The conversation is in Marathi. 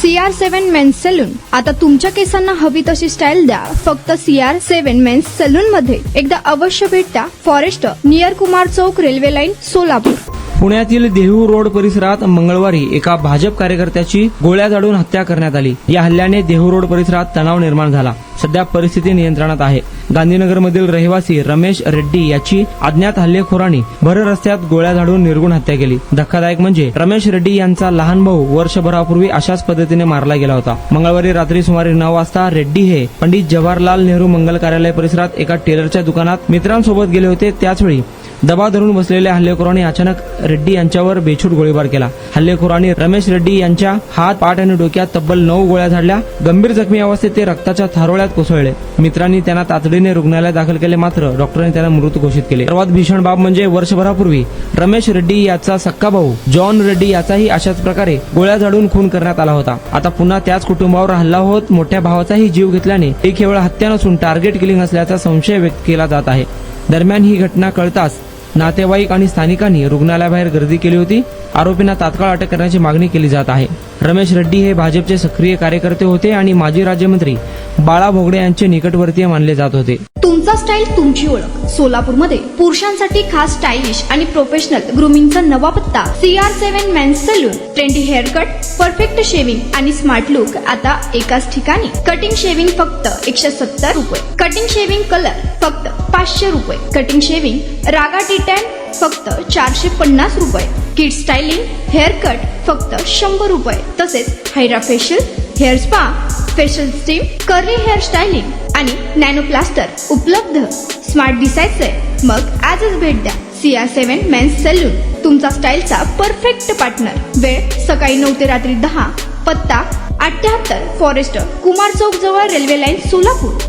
CR7 men's salon. आता तुमच्या केसांना हवी तशी स्टाईल द्या फक्त CR7 मेन्स सलून मध्ये. एकदा अवश्य भेट द्या. फॉरेस्ट नियर कुमार चौक, रेल्वे लाईन, सोलापूर. पुण्यातील देहू रोड परिसरात मंगळवारी एका भाजप कार्यकर्त्याची गोळ्या झाडून हत्या करण्यात आली. या हल्ल्याने देहू रोड परिसरात तणाव निर्माण झाला. सध्या परिस्थिती नियंत्रणात आहे. गांधीनगरमधील रहिवासी रमेश रेड्डी याची अज्ञात हल्लेखोरांनी भर रस्त्यात गोळ्या झाडून निर्घुण हत्या केली. धक्कादायक म्हणजे रमेश रेड्डी यांचा लहान भाऊ वर्षभरापूर्वी अशाच पद्धतीने मारला गेला होता. मंगळवारी रात्री सुमारे 9 वाजता रेड्डी हे पंडित जवाहरलाल नेहरू मंगल कार्यालय परिसरात एका टेलरच्या दुकानात मित्रांसोबत गेले होते. त्याचवेळी दबा धरून बसलेल्या हल्लेखोरांनी अचानक रेड्डी यांच्यावर बेछूट गोळीबार केला. हल्लेखोरांनी रमेश रेड्डी यांच्या हात, पाठ आणि डोक्यात तब्बल 9 गोळ्या झाडल्या. गंभीर जखमी अवस्थेत ते रक्ताच्या थारोळ्यात कोसळले. मित्रांनी त्यांना तातडीने रुग्णालयात दाखल केले, मात्र डॉक्टरांनी त्यांना मृत घोषित केले. सर्वात भीषण बाब म्हणजे वर्षभरापूर्वी रमेश रेड्डी याचा सक्का भाऊ जॉन रेड्डी याचाही अशाच प्रकारे गोळ्या झाडून खून करण्यात आला होता. आता पुन्हा त्याच कुटुंबावर हल्ला होत मोठ्या भावाचाही जीव घेतल्याने ही केवळ हत्या नसून टार्गेट किलिंग असल्याचा संशय व्यक्त केला जात आहे. दरम्यान ही घटना कळताच नातेवाईक आणि स्थानिकांनी रुग्णालयाबाहेर गर्दी केली होती. आरोपींना तात्काळ अटक करण्याची मागणी केली जात आहे. रमेश रेड्डी हे भाजपचे सक्रिय कार्यकर्ते होते आणि माजी राज्यमंत्री बाळा भोगडे यांचे निकटवर्तीय मानले जात होते. तुमचा स्टाईल तुमची ओळख. सोलापूरमध्ये पुरुषांसाठी खास स्टायलिश आणि प्रोफेशनल ग्रूमिंगचा नवा पत्ता CR7 men's salon. Trendy hair cut, perfect shaving आणि स्मार्ट लुक आता एकाच ठिकाणी. कटिंग शेविंग फक्त 170 रुपये. कटिंग शेविंग कलर फक्त 500 रुपये. कटिंग शेविंग रागा टी10 फक्त 450 रुपये. किड स्टायलिंग हेअर कट फक्त 100 रुपये. तसेच hydra facial, hair spa, facial steam, curly hair styling आणि नॅनो प्लास्टर उपलब्ध. स्मार्ट दिसायचंय मग आजच भेट द्या CR7 मेन्स सलून, तुमचा स्टाईलचा परफेक्ट पार्टनर. वेळ सकाळी 9 ते रात्री 10. पत्ता 78 फॉरेस्ट कुमार चौक जवळ, रेल्वे लाईन, सोलापूर.